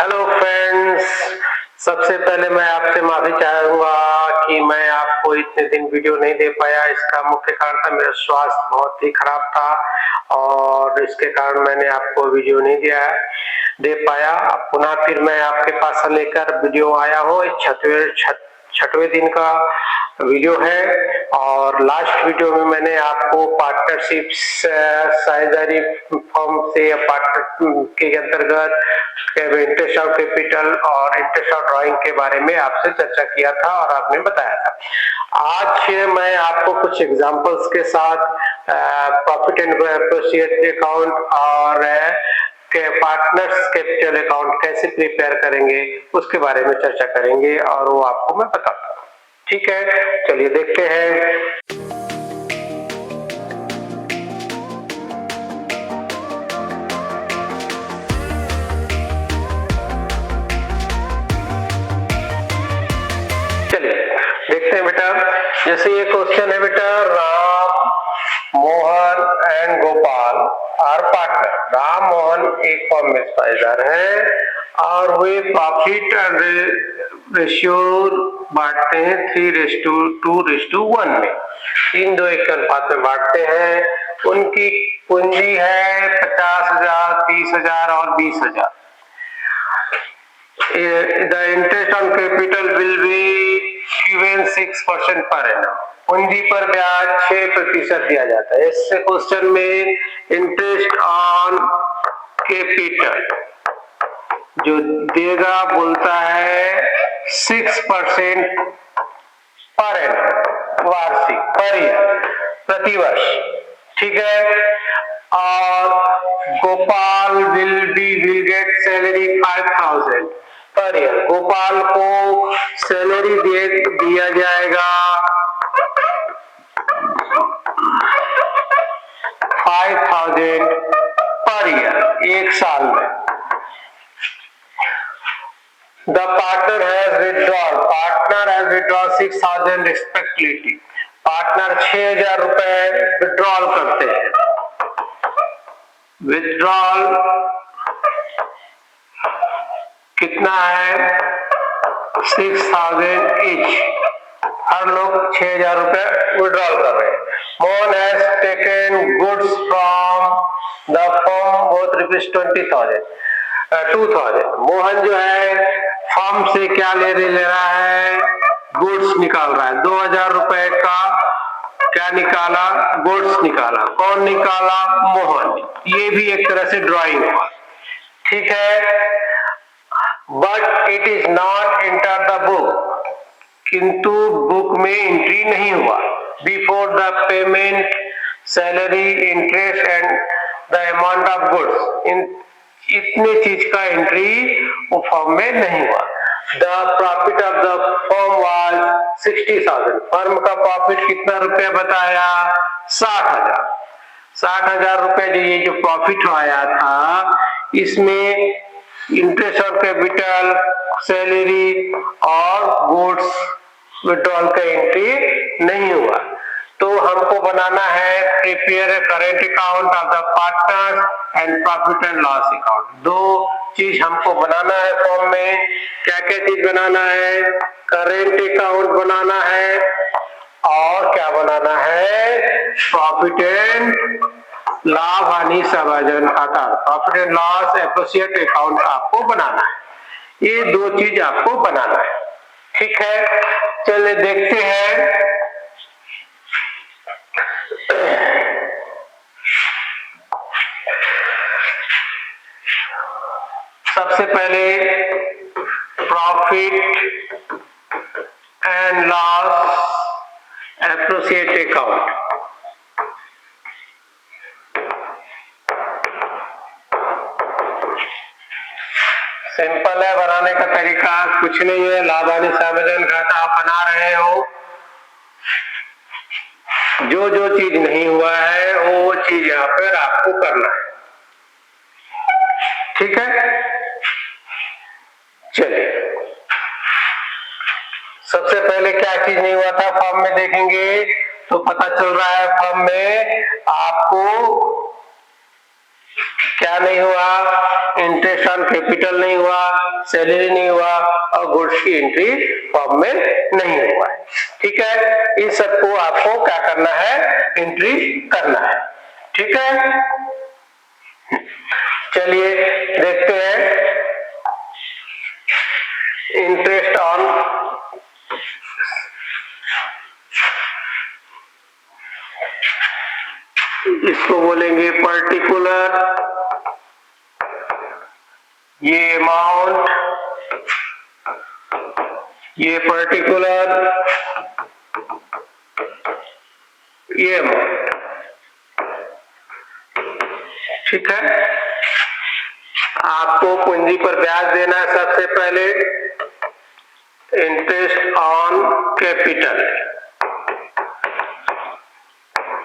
Hello friends, सबसे पहले मैं आपसे माफी चाहूंगा कि मैं आपको इतने दिन वीडियो नहीं दे पाया। इसका मुख्य कारण था मेरा स्वास्थ्य बहुत ही खराब था और इसके कारण मैंने आपको वीडियो नहीं दे पाया। अब पुनः फिर मैं आपके पास लेकर वीडियो आया हूँ। छठवें दिन का वीडियो है और लास्ट वीडियो में मैंने आपको पार्टनरशिप साझेदारी फॉर्म से या पार्टनर के अंतर्गत इंटरेस्ट ऑफ कैपिटल और इंटरेस्ट ऑफ ड्राइंग के बारे में आपसे चर्चा किया था और आपने बताया था। आज मैं आपको कुछ एग्जांपल्स के साथ प्रॉफिट एंड एसोसिएट अकाउंट और के पार्टनर्स कैपिटल अकाउंट कैसे प्रिपेयर करेंगे उसके बारे में चर्चा करेंगे और वो आपको मैं बताता हूँ। ठीक है, चलिए देखते हैं। देखते हैं बेटा, जैसे ये क्वेश्चन है बेटा, Ram, Mohan and Gopal are partner. Ram Mohan एक फर्म में साझेदार है और वे प्रॉफिट एंड रेशियो बांटते हैं 3:2:1 में। 3:2 के अनुपात में बांटते हैं। उनकी पूंजी है 50,000, 30,000 और 20,000। The interest on capital will be given 6% per annum। पूंजी पर ब्याज 6% दिया जाता है। इससे क्वेश्चन में इंटरेस्ट ऑन कैपिटल जो देगा बोलता है 6% पर एनम, वार्षिक, पर ईयर, प्रतिवर्ष। ठीक है, और Gopal will get salary 5,000 per year. Gopal को सैलरी दिया जाएगा 5,000 पर ईयर, एक साल में। The partner has withdrawn 6,000 respectively। Partner 6,000 रुपए विड्रॉल करते हैं। विड्रॉल कितना है? 6,000 ईच। हर लोग 6,000 रुपए विड्रॉल कर रहे हैं। Mohan has taken goods from the firm both rupees 2,000। Mohan जो है फर्म से क्या ले रहा है? गुड्स निकाल रहा है। 2,000 रुपए का क्या निकाला? गुड्स निकाला। कौन निकाला? मोहन। ये भी एक तरह से ड्राइंग हुआ। ठीक है, but it is not enter the book. किंतु बुक में एंट्री नहीं हुआ। Before the payment salary, interest and the amount of goods, इतने चीज का एंट्री वो फॉर्म में नहीं हुआ। The profit of the firm was 60,000। Firm का प्रॉफिट कितना रुपया बताया? 60,000। 60,000 रुपए जो प्रॉफिट आया था, इसमें इंटरेस्ट ऑफ कैपिटल, सैलरी और गुड्स विड्रॉल का एंट्री नहीं हुआ। तो हमको बनाना है prepare current account of the partners and profit and loss account. दो चीज हमको बनाना है फॉर्म में। क्या क्या चीज बनाना है? करेंट अकाउंट बनाना है और क्या बनाना है? प्रॉफिट एंड लाभ हानि समायोजन खाता, profit and loss associate account आपको बनाना है। ये दो चीज आपको बनाना है। ठीक है, चलिए देखते हैं। सबसे पहले profit and loss associate account. Simple है, बनाने का तरीका कुछ नहीं है। लाभ हानि समायोजन खाता आप बना रहे हो। जो जो चीज नहीं हुआ है वो चीज यहाँ पर आपको करना है। ठीक है, चलिए सबसे पहले क्या चीज नहीं हुआ था फॉर्म में देखेंगे तो पता चल रहा है फॉर्म में आपको क्या नहीं हुआ, इंटरेस्ट ऑन कैपिटल नहीं हुआ, सैलरी नहीं हुआ और गुड्स की एंट्री फॉर्म में नहीं हुआ है। ठीक है, इस सबको आपको क्या करना है, एंट्री करना है। ठीक है, चलिए देखते हैं इंटरेस्ट ऑन इसको बोलेंगे पर्टिकुलर, ये अमाउंट, ये पर्टिकुलर, ये अमाउंट। ठीक है, आपको पूंजी पर ब्याज देना है सबसे पहले, इंटरेस्ट ऑन कैपिटल।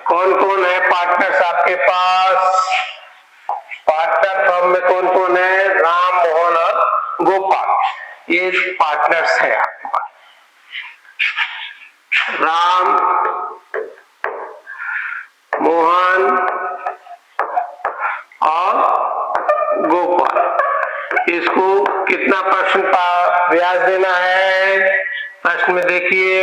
कौन कौन है पार्टनर्स आपके पास, पार्टनर फर्म में कौन कौन है, राम, मोहन और गोपाल, ये पार्टनर्स है आपके पास। राम, मोहन और गोपाल, इसको कितना परसेंट ब्याज देना है, प्रश्न में देखिए,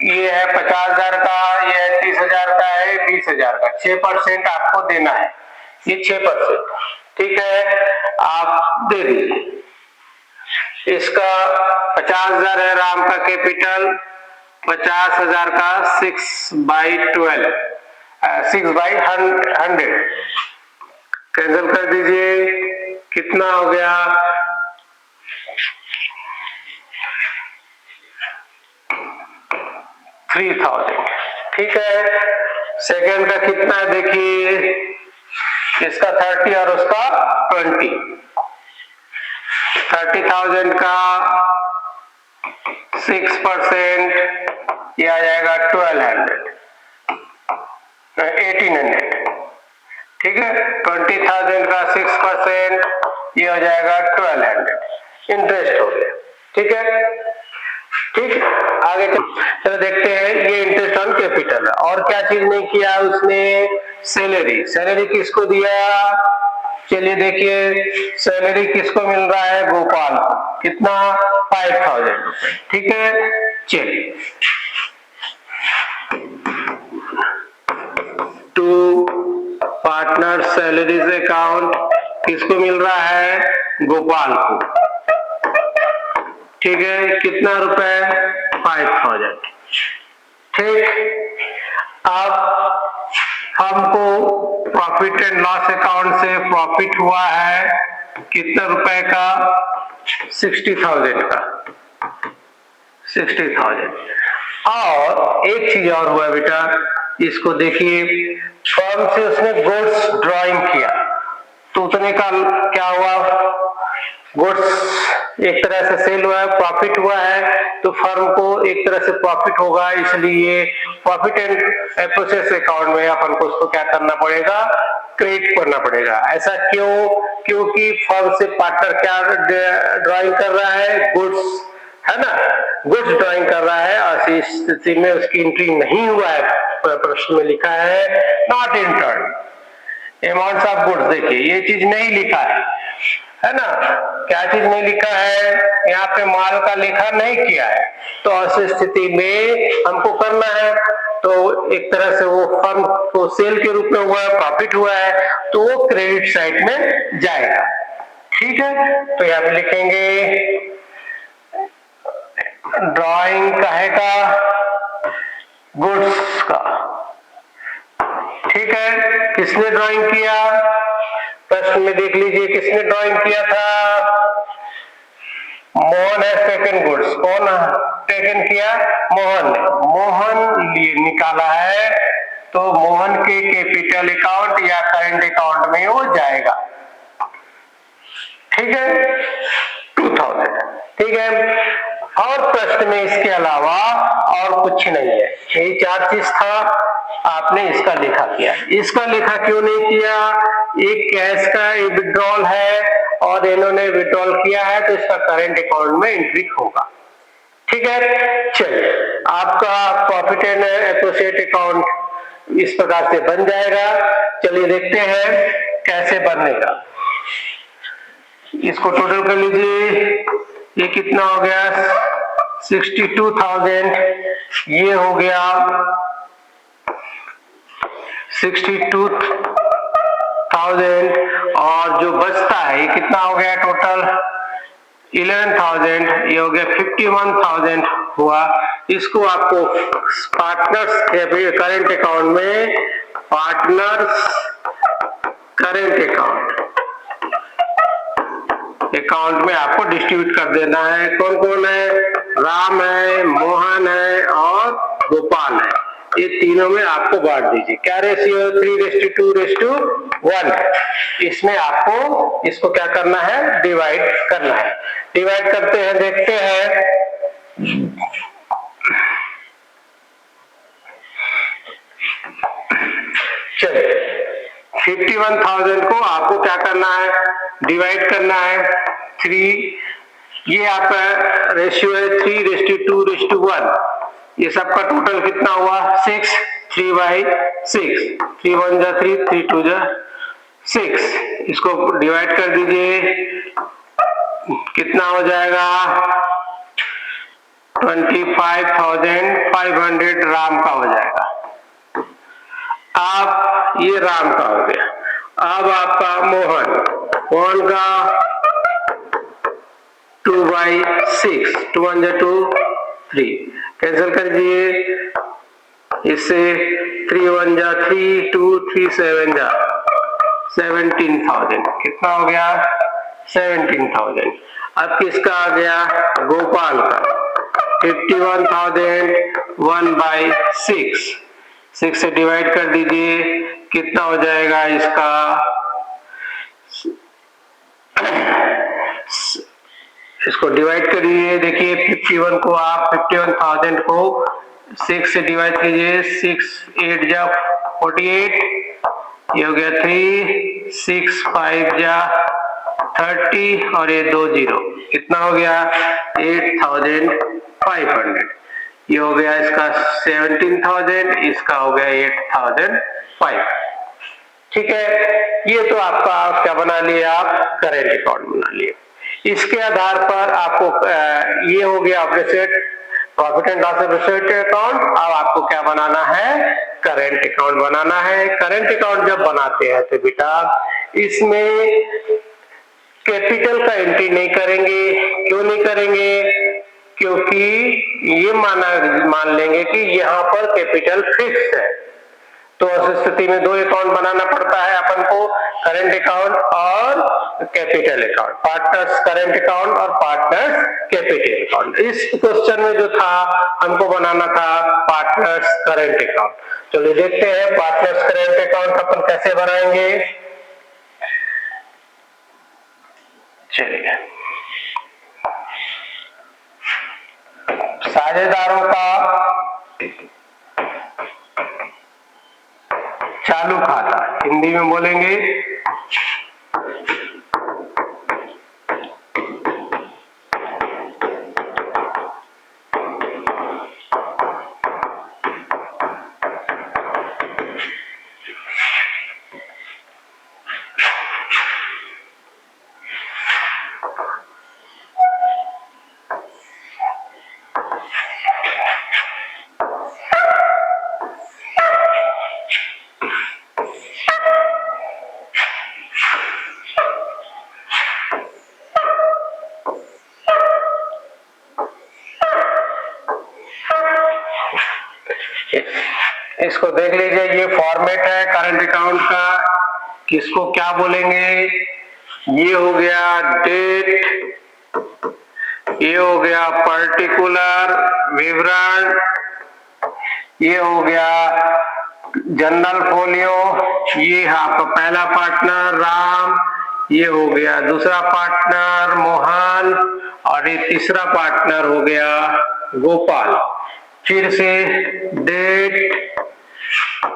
ये है 50,000 का, ये है 30,000 का है, 20,000 का, 6% आपको देना है, ये 6%। ठीक है, आप दे दीजिए। इसका 50,000 है राम का कैपिटल, 50,000 का 6/12, 6/100 कैंसिल कर दीजिए, कितना हो गया, 3,000। ठीक है, सेकंड का कितना है देखिए, इसका 30 और उसका 20, 30,000 का 6% ये आ जाएगा 1800। ठीक है, 20,000 का 6% ये हो जाएगा 1200, इंटरेस्ट हो गया। ठीक है, ठीक, आगे चलो देखते हैं, ये इंटरेस्ट ऑन कैपिटल है। और क्या चीज नहीं किया उसने, सैलरी, सैलरी किसको दिया, चलिए देखिए, सैलरी किसको मिल रहा है, गोपाल, कितना, 5,000 रुपए। ठीक है, चलिए, टू पार्टनर सैलरीज अकाउंट किसको मिल रहा है, गोपाल को। ठीक है, कितना रुपए, 5,000। ठीक, अब हमको प्रॉफिट एंड लॉस अकाउंट से प्रॉफिट हुआ है कितना रुपए का, 60,000 का, 60,000। और एक चीज और हुआ बेटा, इसको देखिए, फर्म से उसने गुड्स ड्राइंग किया, तो उतने का क्या हुआ, गुड्स एक तरह से सेल हुआ है, प्रॉफिट हुआ है, तो फर्म को एक तरह से प्रॉफिट होगा, इसलिए प्रॉफिट एंड एसोसिएट्स अकाउंट में अपन को उसको क्या करना पड़ेगा, क्रेडिट करना पड़ेगा। ऐसा क्यों, क्योंकि फर्म से पार्टनर क्या ड्राइंग कर रहा है, गुड्स, है ना, गुड्स ड्राइंग कर रहा है, और इस स्थिति में उसकी एंट्री नहीं हुआ है, प्रश्न में लिखा है not entered amounts of goods. देखिए ये चीज नहीं लिखा है ना, क्या चीज नहीं लिखा है, यहाँ पे माल का लेखा नहीं किया है, तो ऐसी स्थिति में हमको करना है, तो एक तरह से वो फर्म को सेल के रूप में हुआ है, प्रॉफिट हुआ है, तो वो क्रेडिट साइड में जाएगा। ठीक है, तो यहाँ पे लिखेंगे ड्राइंग कहेगा गुड्स का। ठीक है, किसने ड्राइंग किया, प्रश्न में देख लीजिए किसने ड्राइंग किया था, मोहन हैज टेकन गुड्स, कौन टेकन किया, मोहन ने, मोहन लिए निकाला है, तो मोहन के कैपिटल अकाउंट या करंट अकाउंट में वो जाएगा। ठीक है, 2000। ठीक है, और प्रश्न में इसके अलावा और कुछ नहीं है, यही 4 चीज था, आपने इसका लेखा किया। इसका लेखा क्यों नहीं किया, एक कैश का विड्रॉल है और इन्होंने विड्रॉल किया है, तो इसका करंट अकाउंट में एंट्री होगा। ठीक है, चलिए आपका प्रॉफिट एंड एसोसिएट अकाउंट इस प्रकार से बन जाएगा। चलिए देखते हैं कैसे बनेगा, इसको टोटल कर लीजिए। ये कितना हो गया 62,000, ये हो गया 62,000 और जो बचता है ये कितना हो गया टोटल 11,000, ये हो गया 51,000 हुआ। इसको आपको पार्टनर्स के करेंट अकाउंट में, पार्टनर्स करेंट अकाउंट में आपको डिस्ट्रीब्यूट कर देना है। कौन कौन है, राम है, मोहन है और गोपाल है, ये तीनों में आपको बांट दीजिए। क्या रेशियो 3:2:1 है। इसमें आपको इसको क्या करना है, डिवाइड करना है। डिवाइड करते हैं, देखते हैं। चलिए 51,000 को आपको क्या करना है, डिवाइड करना है 3। ये आपका रेशियो है 3:2:1। ये सबका टोटल कितना हुआ 6, 3/6, 3 1 जा 3, 3 2 जा 6। इसको डिवाइड कर दीजिए, कितना हो जाएगा 25,500 राम का हो जाएगा। अब ये राम का हो गया। अब आपका मोहन का 2/6, 2 1 जा 2, 3 कैंसिल कर दीजिए, इससे 3 1 जा 3, 2 3 7 जा 17,000, कितना हो गया 17,000। अब किसका आ गया, गोपाल का 51,000 1/6, 6 से डिवाइड कर दीजिए, कितना हो जाएगा इसका इसको डिवाइड करिए। देखिए 51 को आप 51,000 को 6 से डिवाइड कीजिए, 6 8 जा 48, ये हो गया 3, 6 5 जा 30 और ये 2 0, कितना हो गया 8,500। ये हो गया इसका 17,000, इसका हो गया 8,500। ठीक है, ये तो आपका क्या बना लिया, आप करेंट अकाउंट बना लिए। इसके आधार पर आपको ये हो गया आपने set profit and loss account. अब आपको क्या बनाना है, करेंट अकाउंट बनाना है। करेंट अकाउंट जब बनाते हैं तो बेटा इसमें कैपिटल का एंट्री नहीं करेंगे। क्यों नहीं करेंगे, क्योंकि ये मान लेंगे कि यहाँ पर कैपिटल फिक्स है। तो उस स्थिति में 2 अकाउंट बनाना पड़ता है अपन को, करेंट अकाउंट और capital account, partners current account और पार्टनर्स कैपिटल अकाउंट। इस क्वेश्चन में जो था हमको बनाना था पार्टनर्स करेंट अकाउंट। चलिए देखते हैं पार्टनर्स करेंट अकाउंट अपन कैसे बनाएंगे। चलिए साझेदारों का चालू खाता, हिंदी में बोलेंगे इसको देख लीजिए, ये फॉर्मेट है करंट अकाउंट का, किसको क्या बोलेंगे। ये हो गया डेट, ये हो गया पर्टिकुलर विवरण, ये हो गया जनरल फोलियो, ये है आपका पहला पार्टनर राम, ये हो गया दूसरा पार्टनर मोहन और ये तीसरा पार्टनर हो गया गोपाल। फिर से डेट,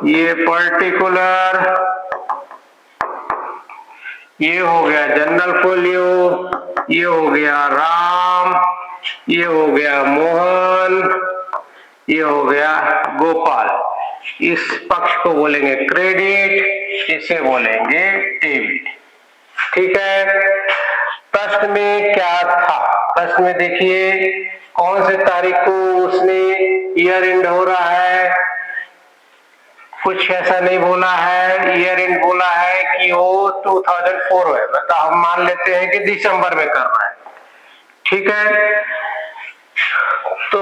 ये पर्टिकुलर, ये हो गया जनरल फोलियो, ये हो गया राम, ये हो गया मोहन, ये हो गया गोपाल। इस पक्ष को बोलेंगे क्रेडिट, इसे बोलेंगे डेबिट। ठीक है, प्रश्न में क्या था? प्रश्न में देखिए कौन से तारीख को उसने ईयर एंड हो रहा है, कुछ ऐसा नहीं बोला है, ईयर एंड बोला है कि वो 2004 है, मतलब हम मान लेते हैं कि दिसंबर में कर रहा है। ठीक है, तो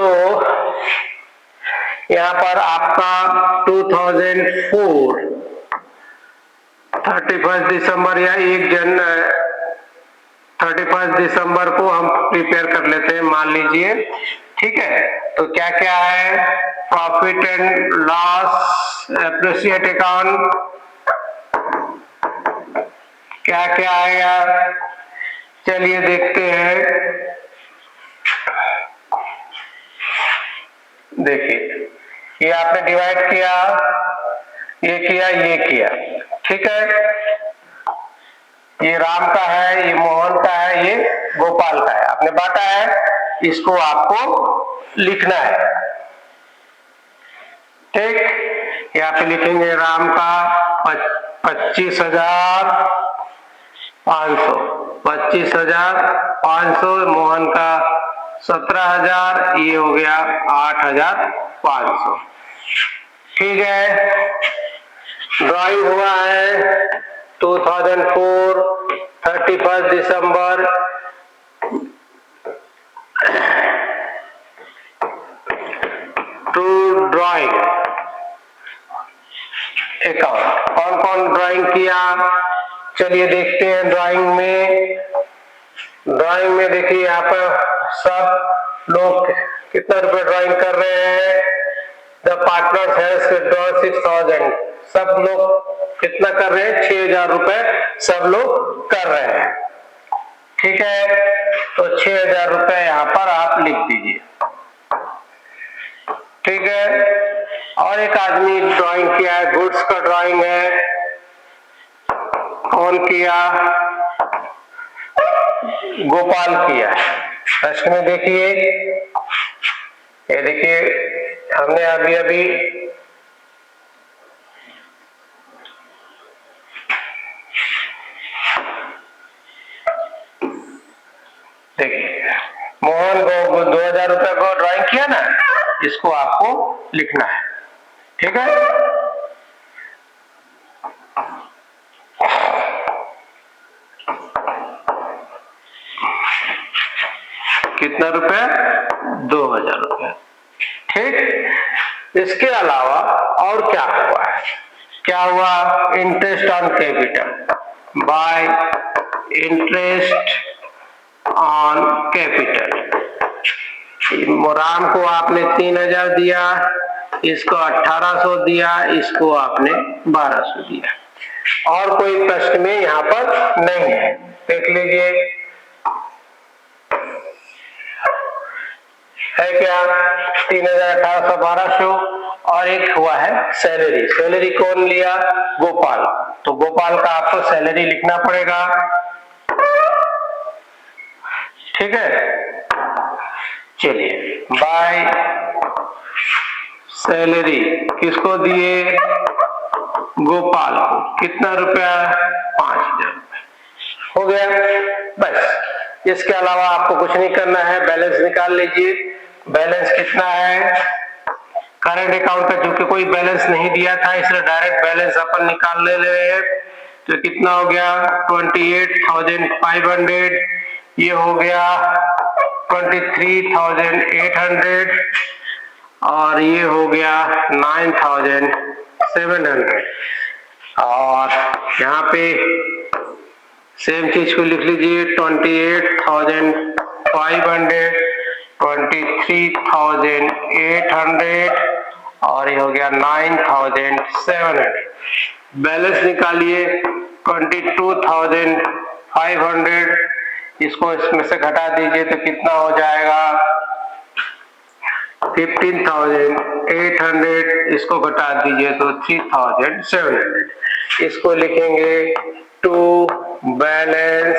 यहाँ पर आपका 2004 31 दिसंबर या 31 दिसंबर को हम प्रिपेयर कर लेते हैं, मान लीजिए। ठीक है, तो क्या क्या है, profit and loss, appreciate account, क्या क्या आएगा, चलिए देखते हैं। देखिए ये आपने डिवाइड किया, ये किया, ये किया। ठीक है, ये राम का है, ये मोहन का है, ये गोपाल का है, आपने बांटा है, इसको आपको लिखना है। ठीक, यहाँ पे लिखेंगे राम का 25,500, 25,500, मोहन का 17,000, ये हो गया 8,500। ठीक है, ड्राइंग हुआ है 2004 31 दिसंबर, टू ड्राइंग अकाउंट। कौन कौन ड्राइंग किया, चलिए देखते हैं। ड्राइंग में देखिए यहाँ पर सब लोग कितना रुपए ड्राइंग कर रहे हैं। द पार्टनर्स हैज ड्रॉ 6,000, सब लोग कितना कर रहे हैं, 6,000 रुपए सब लोग कर रहे हैं। ठीक है, तो 6,000 रुपए यहाँ पर आप लिख दीजिए। ठीक है, और एक आदमी ड्राइंग किया है, गुड्स का ड्राइंग है, कौन किया, गोपाल किया। प्रश्न में देखिए, ये देखिए हमने अभी देखिए मोहन को 2,000 रुपए को ड्राइंग किया ना, इसको आपको लिखना है। ठीक है, कितना रुपए, 2,000 रुपए। ठीक, इसके अलावा और क्या हुआ है, क्या हुआ, interest on capital, bye interest on capital. Ram को आपने 3,000 दिया, इसको 1,800 दिया, इसको आपने 1,200 दिया। और कोई प्रश्न में यहाँ पर नहीं है, देख लीजिए है क्या, 3,000, 1,800, 1,200। और एक हुआ है सैलरी। सैलरी कौन लिया, गोपाल, तो गोपाल का आपको सैलरी लिखना पड़ेगा। ठीक है, चलिए बाय सैलरी किसको दिए, गोपाल को, कितना रुपया, 5,000 हो गया। बस, इसके अलावा आपको कुछ नहीं करना है, बैलेंस निकाल लीजिए। बैलेंस कितना है, करंट अकाउंट का चूंकि कोई बैलेंस नहीं दिया था, इसलिए डायरेक्ट बैलेंस अपन निकाल ले रहे हैं। तो कितना हो गया, 28,500, ये हो गया 23,800, और ये हो गया 9,700। और यहाँ पे सेम चीज को लिख लीजिए, 28,500, 23,800, और ये हो गया 9,700। बैलेंस निकालिए 22,500, इसको इसमें से घटा दीजिए तो कितना हो जाएगा, 15,800, इसको घटा दीजिए तो 3,700। इसको लिखेंगे टू बैलेंस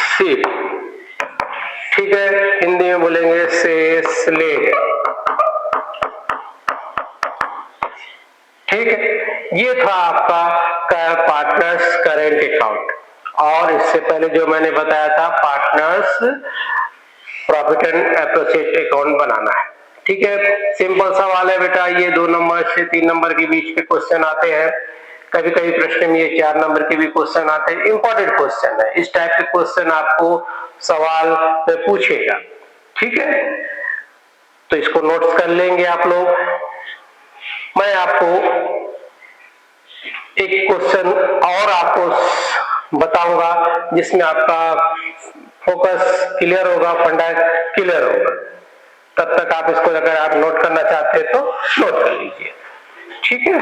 शीट। ठीक है, हिंदी में बोलेंगे शेष लेख। ठीक है, ये था आपका पार्टनर्स करेंट अकाउंट। और इससे पहले जो मैंने बताया था partners profit and associate account बनाना है। ठीक है, सिंपल सवाल है बेटा, ये 2 नंबर से 3 नंबर के बीच के क्वेश्चन आते हैं, कभी कभी प्रश्न में ये 4 नंबर के भी क्वेश्चन आते हैं। इंपॉर्टेंट क्वेश्चन है, इस टाइप के क्वेश्चन आपको सवाल में पूछेगा। ठीक है, तो इसको नोट्स कर लेंगे आप लोग। मैं आपको एक क्वेश्चन और आपको बताऊंगा जिसमें आपका फोकस क्लियर होगा, फंडा क्लियर होगा। तब तक आप इसको अगर आप नोट करना चाहते हैं तो नोट कर लीजिए। ठीक है,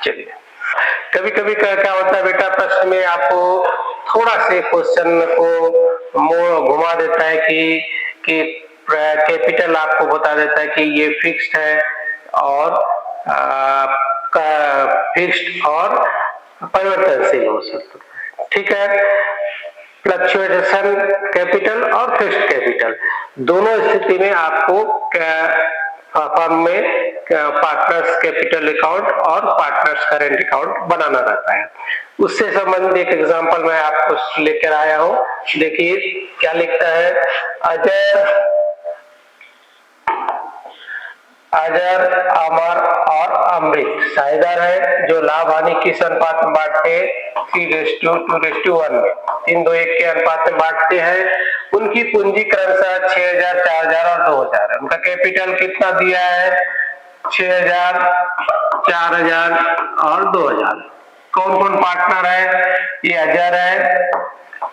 चलिए। कभी कभी क्या होता है बेटा, प्रश्न में आपको थोड़ा से क्वेश्चन को मोड़ घुमा देता है कि कैपिटल आपको बता देता है कि ये फिक्स्ड है और फिक्स्ड और परिवर्तनशील हो सकता है। ठीक है, फ्लक्चुएशन कैपिटल और फिक्स्ड कैपिटल दोनों स्थिति में आपको फर्म में पार्टनर्स कैपिटल अकाउंट और पार्टनर्स करेंट अकाउंट बनाना रहता है। उससे संबंधित एक एग्जांपल मैं आपको लेकर आया हूं। देखिए क्या लिखता है, अजर, अमर और अमृत साझेदार है जो लाभ हानि किस अनुपात में बांटते हैं, 3:2:1 में, 3:2:1 के अनुपात में बांटते हैं। उनकी पूंजी क्रमशः 6,000, 4,000 और 2,000 है। उनका कैपिटल कितना दिया है, 6,000, 4,000 और 2,000। कौन कौन पार्टनर है, ये अजर है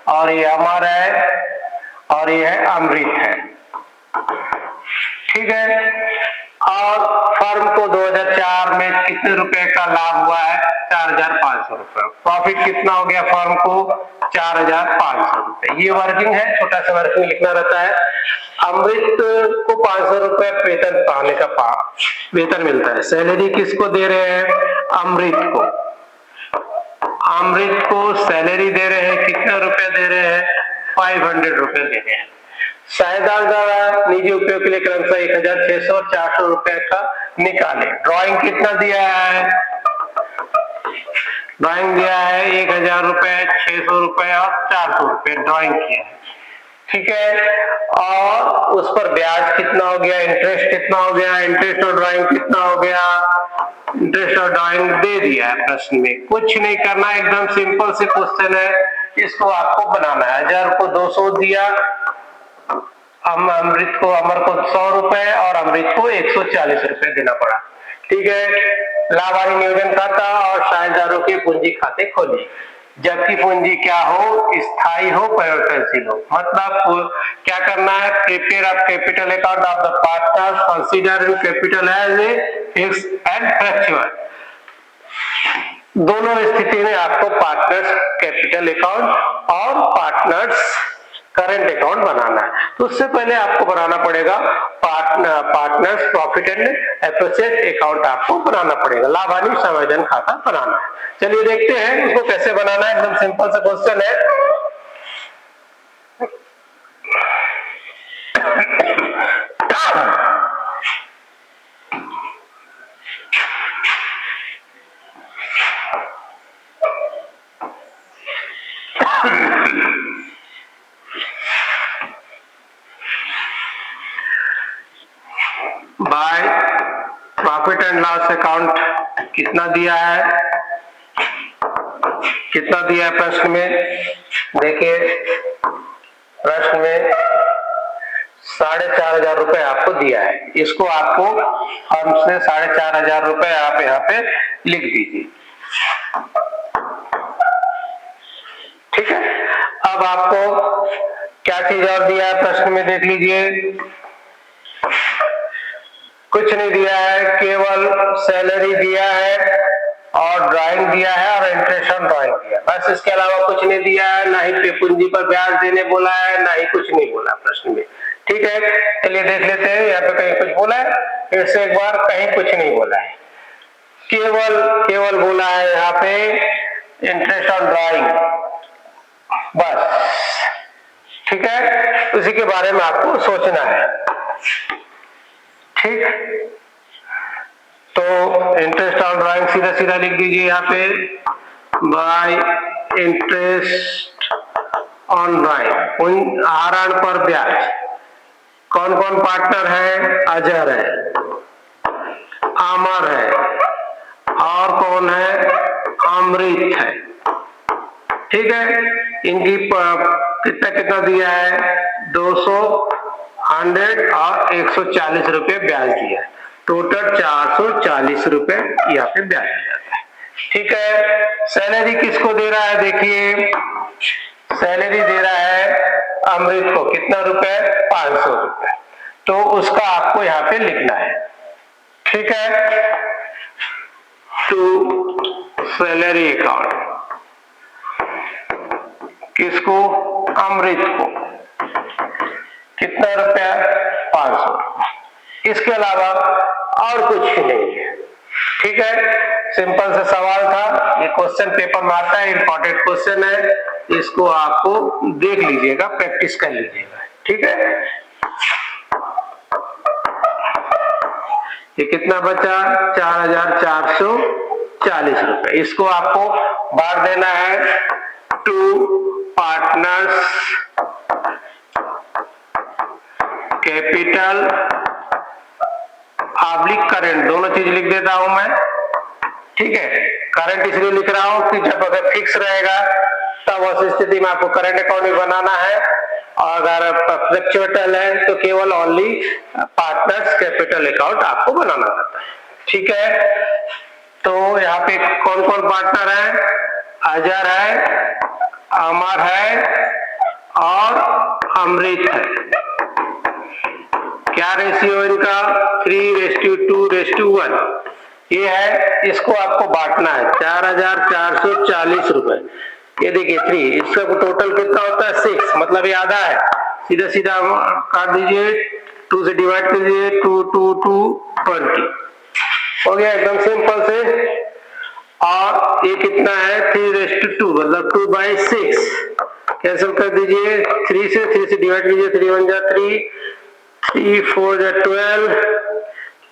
और ये अमर है और ये है अमृत है। ठीक है, और फर्म को 2004 में कितने रुपए का लाभ हुआ है, 4,500 रुपए। प्रॉफिट कितना हो गया फर्म को, 4,500 रुपए। ये वर्किंग है, छोटा सा वर्किंग लिखना रहता है। अमृत को 500 रुपए वेतन पाने का वेतन मिलता है। सैलरी किसको दे रहे हैं, अमृत को। अमृत को सैलरी दे रहे हैं, कितने रुपए दे रहे हैं, 500 रुपए दे रहे हैं। साझेदार द्वारा निजी उपयोग के लिए क्रमशः 1,600 और 400 रुपए का निकाले। ड्राइंग कितना दिया है, ड्राइंग दिया है 1,000 रुपए, 600 रुपए और 400 रुपए ड्राइंग किया है। ठीक है, और उस पर ब्याज कितना हो गया, इंटरेस्ट कितना हो गया, इंटरेस्ट और ड्राइंग कितना हो गया, इंटरेस्ट और ड्राइंग दे दिया है प्रश्न में। कुछ नहीं करना, एकदम सिंपल से क्वेश्चन है, इसको आपको बनाना है। 1,000 को 200 दिया, अमृत को, अमर को 100 रुपए और अमृत को 140 रुपए देना पड़ा। ठीक है, लाभ हानि नियोजन खाता और साझेदारों के पूंजी खाते खोलिए। जबकि पूंजी क्या हो, स्थायी हो, परिवर्तनशील हो। मतलब क्या करना है, prepare of capital account of the partners, consider capital as a fixed and fluctuate. दोनों स्थिति में आपको पार्टनर्स कैपिटल अकाउंट और पार्टनर्स करंट अकाउंट बनाना है। तो उससे पहले आपको बनाना पड़ेगा partners profit and associate account आपको बनाना पड़ेगा, लाभ हानि समायोजन खाता बनाना है। चलिए देखते हैं उसको कैसे बनाना है। एकदम सिंपल सा क्वेश्चन है। By profit and loss account कितना दिया है, कितना दिया है प्रश्न में, देखिए प्रश्न में 4,500 रुपए आपको दिया है। इसको आपको फर्म से 4,500 रुपए आप यहाँ पे लिख दीजिए। ठीक है, अब आपको क्या चीज और दिया है प्रश्न में, देख लीजिए। कुछ नहीं दिया है, केवल सैलरी दिया है और ड्राइंग दिया है और इंटरेस्ट ऑन ड्राइंग दिया, बस। इसके अलावा कुछ नहीं दिया है, ना ही पूंजी पर ब्याज देने बोला है, ना ही कुछ नहीं बोला प्रश्न में। ठीक है, चलिए देख लेते हैं यहाँ पे कहीं कुछ बोला है, फिर से एक बार, कहीं कुछ नहीं बोला है, केवल बोला है यहाँ पे इंटरेस्ट ऑन ड्राइंग, बस। ठीक है, उसी के बारे में आपको सोचना है। ठीक, तो इंटरेस्ट ऑन ड्राइंग सीधा सीधा लिख दीजिए यहाँ पे, बाय इंटरेस्ट ऑन ड्राइंग, आहरण पर ब्याज। कौन कौन पार्टनर है? अजहर है, आमर है, और कौन है? अमृत है। ठीक है, इनकी कितना कितना दिया है? 200, 100 और 140 रुपए ब्याज दिया है। टोटल 440 रुपए यहाँ पे ब्याज दिया जाता है। ठीक है, सैलरी किसको दे रहा है? देखिए, सैलरी दे रहा है अमृत को, कितना रुपए? 500 रुपए। तो उसका आपको यहाँ पे लिखना है। ठीक है, टू सैलरी अकाउंट, किसको? अमृत को, कितना रुपया? 500। इसके अलावा और कुछ ही नहीं है। ठीक है, सिंपल सा सवाल था, ये क्वेश्चन पेपर में आता है, इंपॉर्टेंट क्वेश्चन है, इसको आपको देख लीजिएगा, प्रैक्टिस कर लीजिएगा। ठीक है, ये कितना बचा? 4440 रुपए। इसको आपको बांट देना है to partners capital oblique current, दोनों चीज लिख देता हूं मैं। ठीक है, करंट इसलिए लिख रहा हूं कि जब अगर फिक्स रहेगा तब उस स्थिति में आपको करंट अकाउंट भी बनाना है, और अगर फ्लक्चुएटल है तो केवल ओनली पार्टनर्स कैपिटल अकाउंट आपको बनाना रहता है। ठीक है, तो यहाँ पे कौन कौन पार्टनर है? अजहर है, अमर है और अमृत है। क्या रेशियो इनका? 3:2:1 ये है। इसको आपको बांटना है 4440 रुपए। ये देखिए 3, इसका टोटल कितना होता है? 6, मतलब ये आधा है। सीधा सीधा काट दीजिए, 2 से डिवाइड कर दीजिए, 2 2 2 20 हो गया, एकदम सिंपल से। और ये कितना है? 3:2, मतलब 2/6। कैंसिल कर दीजिए, 3 से डिवाइड कीजिए, 3 1 जा 3, 3 4 जा 12,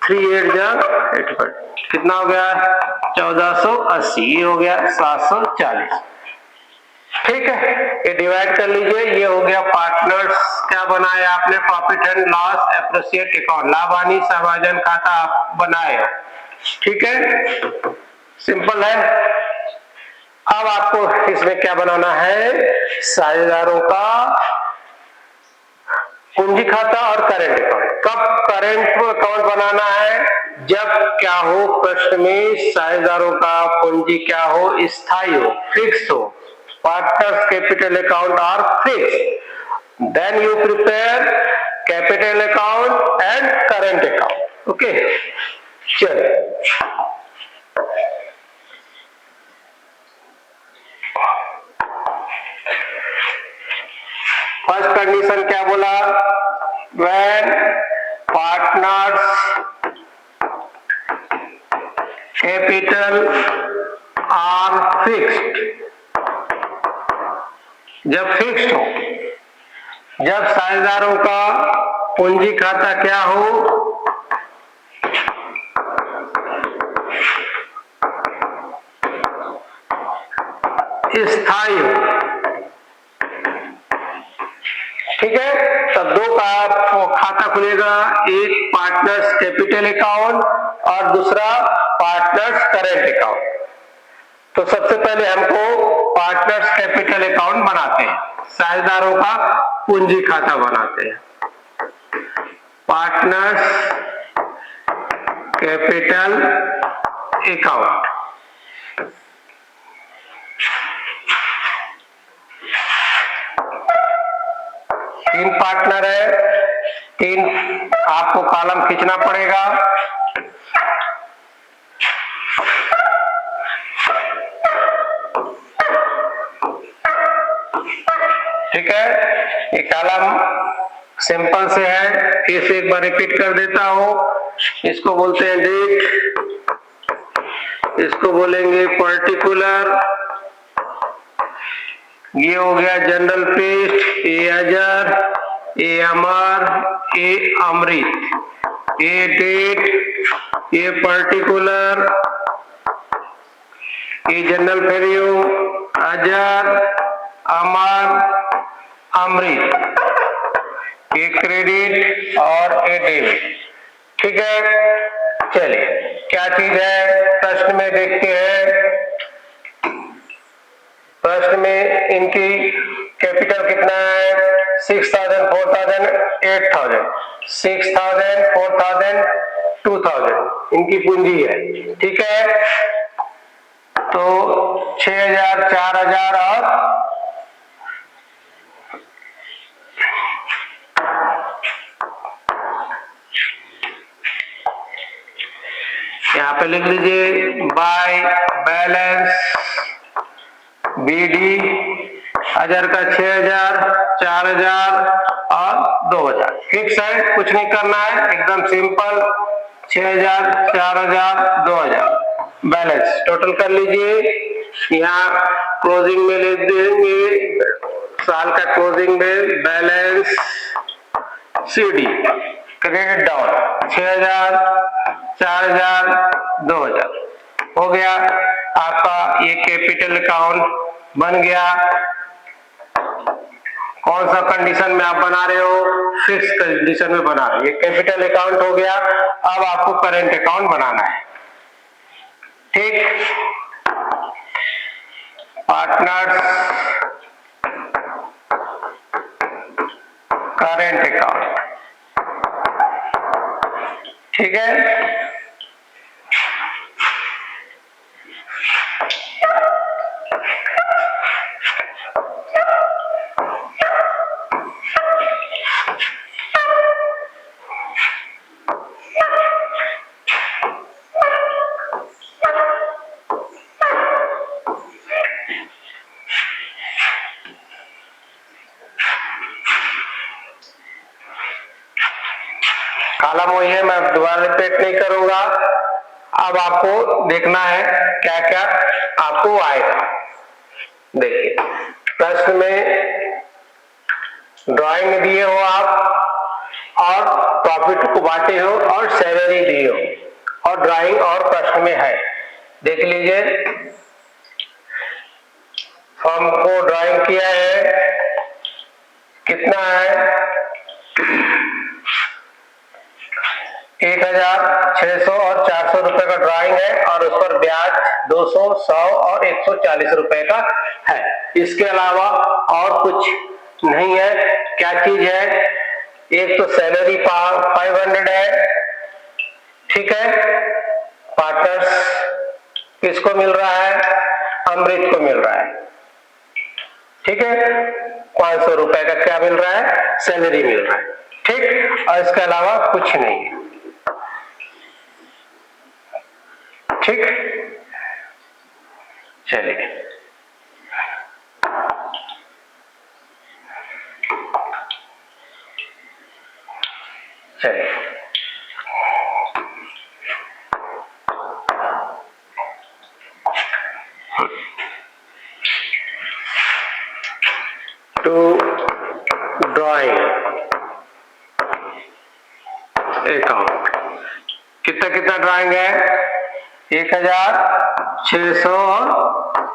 3 8 जा 85, कितना हो गया? 1480। ये हो गया 740। ठीक है, ये डिवाइड कर लीजिए, ये हो गया पार्टनर्स। क्या बनाया आपने? Profit and loss associate account, लाभ हानि समायोजन खाता आप बनाए हो। ठीक है, सिंपल है। अब आपको इसमें क्या बनाना है? साझेदारों का पूंजी खाता और करंट अकाउंट। कब करंट अकाउंट बनाना है? जब क्या हो? प्रश्न में साझेदारों का पूंजी क्या हो? स्थायी हो, फिक्स हो। Partners capital account are fix, then you prepare capital account and current account. Okay, चलिए फर्स्ट कंडीशन क्या बोला? When partners capital are fixed, जब फिक्स्ड हो, जब साझेदारों का पूंजी खाता क्या हो? स्थायी हो। ठीक है, तब दो का खाता खुलेगा, एक पार्टनर्स कैपिटल अकाउंट और दूसरा पार्टनर्स करंट अकाउंट। तो सबसे पहले हमको पार्टनर्स कैपिटल अकाउंट बनाते हैं, साझेदारों का पूंजी खाता बनाते हैं। पार्टनर्स कैपिटल अकाउंट, तीन पार्टनर है, तीन आपको कॉलम खींचना पड़ेगा। ठीक है, ये कॉलम सिंपल से है, फिर से एक बार रिपीट कर देता हूं। इसको बोलते हैं डेट, इसको बोलेंगे पर्टिकुलर, ये हो गया जनरल पेस्ट, ए अजहर, ए अमर, ए अमृत, ए डेट, ये पर्टिकुलर, ये जनरल वैल्यू, अजर, अमर, अमृत, ये क्रेडिट और ये डेबिट। ठीक है, चलिए क्या चीज है प्रश्न में देखते हैं। प्रश्न में इनकी कैपिटल कितना है? 6000, 4000, 8000, 6000, 4000, 2000 इनकी पूंजी है। ठीक है, तो 6000, 4000 और यहाँ पे लिख लीजिए बाय बैलेंस बीडी, हजार का 6000, 4000 और 2000। फिक्स है, कुछ नहीं करना है, एकदम सिंपल। 6000, 4000, 2000 बैलेंस टोटल कर लीजिए। यहाँ क्लोजिंग में लिख देंगे, साल का क्लोजिंग में बैलेंस सीडी, क्रेडिट डाउन 6000, 4000, 2000 हो गया आपका। ये कैपिटल अकाउंट बन गया। कौन सा कंडीशन में आप बना रहे हो? फिक्स कंडीशन में बना रहे हो। ये कैपिटल अकाउंट हो गया। अब आपको करेंट अकाउंट बनाना है। ठीक, पार्टनर्स करेंट अकाउंट। ठीक है, कॉलम वही है, मैं दोबारा रिपीट नहीं करूंगा। अब आपको देखना है क्या क्या आपको आएगा। देखिए प्रश्न में ड्राइंग दिए हो आप और प्रॉफिट को बांटे हो और सैलरी दिए हो और ड्राइंग और प्रश्न में है। देख लीजिए, फर्म को ड्राइंग किया है, कितना है? 1600 और 400 रुपए का ड्राइंग है और उस पर ब्याज 200, 100 और 140 रुपए का है। इसके अलावा और कुछ नहीं है। क्या चीज है? एक तो सैलरी 500 है। ठीक है, पार्टनर्स किसको मिल रहा है? अमृत को मिल रहा है। ठीक है, 500 रुपए का क्या मिल रहा है? सैलरी मिल रहा है। ठीक, और इसके अलावा कुछ नहीं है। ठीक, चलिए चलिए टू ड्राइंग अकाउंट। कितना कितना ड्राइंग है? 1600 और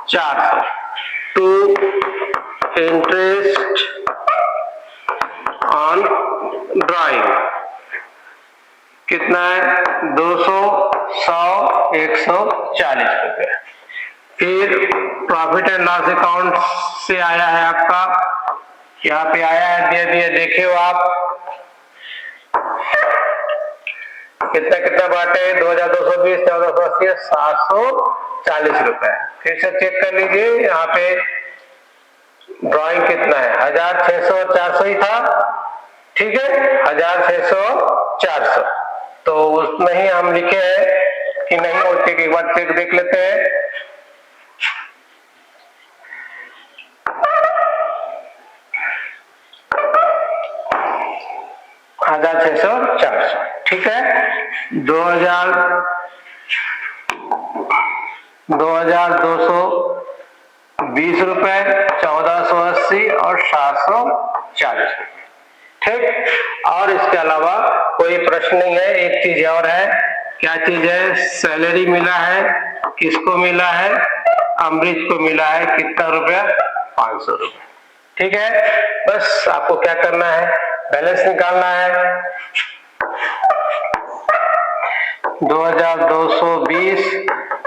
400। टू इंटरेस्ट ऑन ड्राइंग कितना है? 200, 100, 140 रुपए। फिर प्रॉफिट एंड लॉस अकाउंट से आया है आपका, यहाँ पे आया है, दे दिए, देखे हो आप कितना कितना बांटे? 2220, 1480, 740 रुपए। फिर से चेक कर लीजिए, यहाँ पे ड्राइंग कितना है? 1600 और 400 ही था। ठीक है, 1600, 400 तो उसमें ही हम लिखे हैं कि नहीं होते, एक बार चेक देख लेते हैं। हजार 600, 400। ठीक है, 2220 रुपए, 1480 और 740 रुपए। ठीक, और इसके अलावा कोई प्रश्न नहीं है। एक चीज और है, क्या चीज है? सैलरी मिला है। किसको मिला है? अमृत को मिला है। कितना रुपया? 500 रुपया। ठीक है, बस आपको क्या करना है? बैलेंस निकालना है। 2220,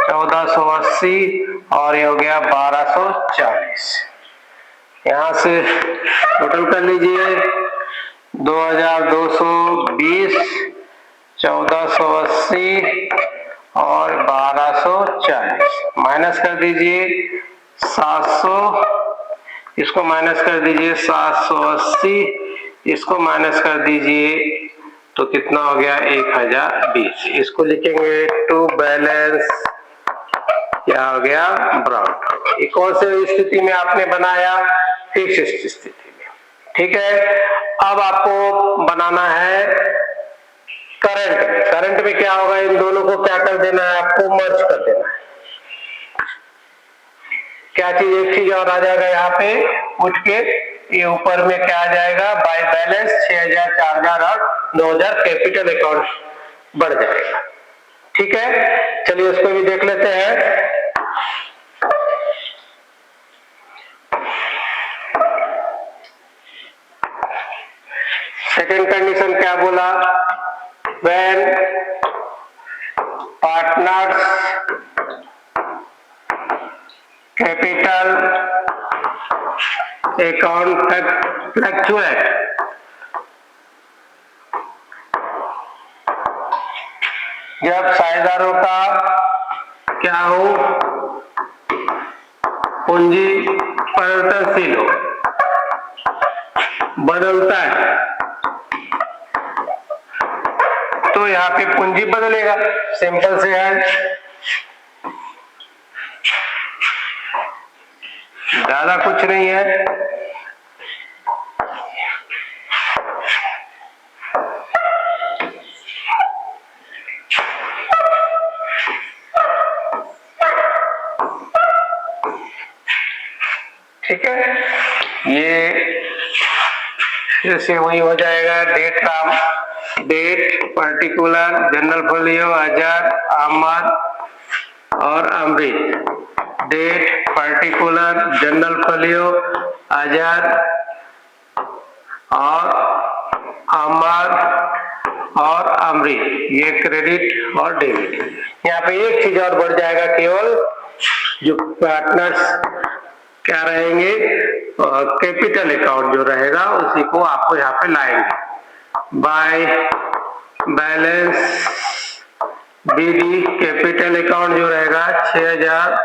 1480 और ये हो गया 1240। यहां से टोटल कर लीजिए। 2220, 1480 और 1240 माइनस कर दीजिए 700, इसको माइनस कर दीजिए 780, इसको माइनस कर दीजिए तो कितना हो गया? 1020। इसको लिखेंगे टू बैलेंस, क्या हो गया? ब्राउन। ये कौन से स्थिति में आपने बनाया? फिक्स स्थिति में। ठीक है, अब आपको बनाना है करंट में। करंट में क्या होगा? इन दोनों को क्या कर देना है? आपको मर्ज कर देना है। क्या चीज? एक चीज और आ जाएगा यहाँ पे उठ के, ये ऊपर में क्या आ जाएगा? बाय बैलेंस 6000, 4000 और 9000 कैपिटल अकाउंट बढ़ जाएगा। ठीक है, चलिए उसको भी देख लेते हैं। सेकेंड कंडीशन क्या बोला? When partners capital account fluctuate, जब साझेदारों का क्या हो? पूंजी परिवर्तनशील हो, बदलता है, तो यहाँ पे पूंजी बदलेगा। सिंपल से है, ज्यादा कुछ नहीं है। ठीक है, ये जैसे वही हो जाएगा। डेट का डेट पर्टिकुलर, जनरल फोलियो, हजार, आमद और अमृत। डेट पर्टिकुलर, जनरल फोलियो, हजार और आमद और अमृत, ये क्रेडिट और डेबिट। यहाँ पे एक चीज और बढ़ जाएगा, केवल जो पार्टनर्स क्या रहेंगे? कैपिटल अकाउंट जो रहेगा उसी को आपको यहाँ पे लाएंगे। By balance BD capital account जो रहेगा 6000,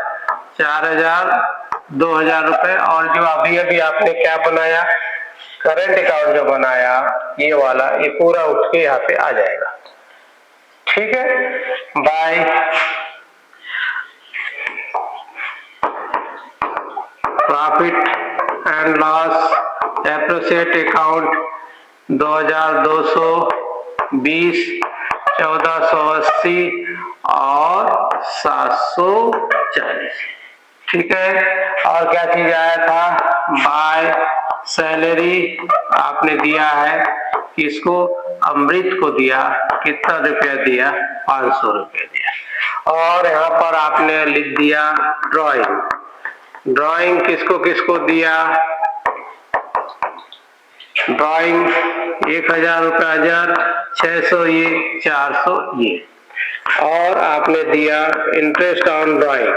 4000, 2000 रुपए, और जो अभी अभी आपने क्या बनाया? करंट अकाउंट जो बनाया ये वाला, ये पूरा उठ के यहाँ पे आ जाएगा। ठीक है, by profit and loss associate account 2220, 1480 और 740। ठीक है, और क्या चीज आया था? बाय सैलरी आपने दिया है, किसको? अमृत को दिया। कितना रुपया दिया? 500 रुपया दिया। और यहाँ पर आपने लिख दिया ड्राइंग। ड्राइंग किसको किसको दिया? ड्राइंग 1000 रुपया, 1000, 600 ये, 400 ये। और आपने दिया इंटरेस्ट ऑन ड्राइंग।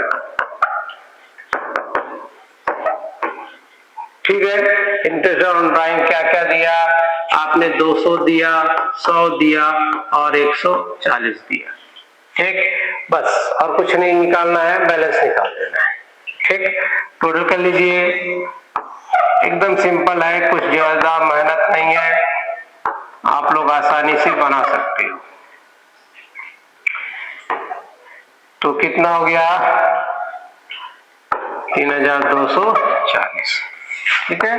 ठीक है, इंटरेस्ट ऑन ड्राइंग क्या क्या दिया आपने? 200 दिया, 100 दिया और 140 दिया। ठीक, बस और कुछ नहीं निकालना है, बैलेंस निकाल देना है। ठीक, टोटल कर लीजिए। एकदम सिंपल है, कुछ ज्यादा मेहनत नहीं है, आप लोग आसानी से बना सकते हो। तो कितना हो गया? 3240। ठीक है,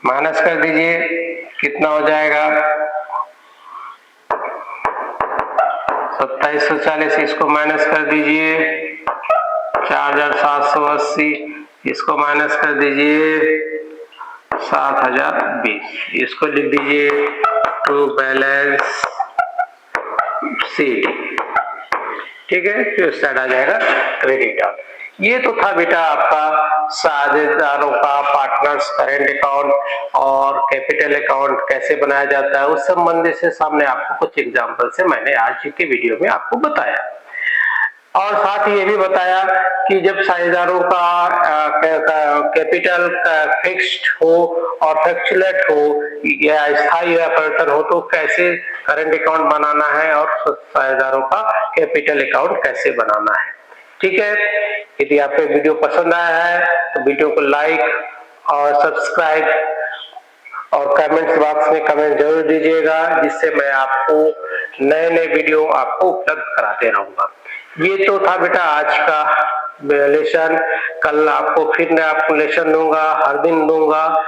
माइनस कर दीजिए, कितना हो जाएगा? 2740। इसको माइनस कर दीजिए, 4 4780, इसको माइनस कर दीजिए 7020, इसको लिख दीजिए टू बैलेंस सी। ठीक है, तो इस साइड आ जाएगा क्रेडिटर। ये तो था बेटा आपका साझेदारों का पार्टनर्स करेंट अकाउंट और कैपिटल अकाउंट कैसे बनाया जाता है उस संबंध से सामने आपको कुछ एग्जांपल से मैंने आज के वीडियो में आपको बताया, और साथ ही ये भी बताया कि जब साझेदारों का कैपिटल फिक्स्ड हो और फ्लक्चुएट हो या स्थायी या परिवर्तन हो तो कैसे करंट अकाउंट बनाना है और साझेदारों का कैपिटल अकाउंट कैसे बनाना है। ठीक है, यदि आपको वीडियो पसंद आया है तो वीडियो को लाइक और सब्सक्राइब और कमेंट्स बॉक्स में कमेंट जरूर दीजिएगा, जिससे मैं आपको नए नए वीडियो आपको उपलब्ध कराते रहूंगा। ये तो था बेटा आज का लेसन। कल आपको फिर मैं आपको लेसन दूंगा, हर दिन दूंगा।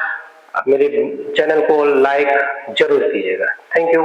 मेरे चैनल को लाइक जरूर कीजिएगा। Thank you.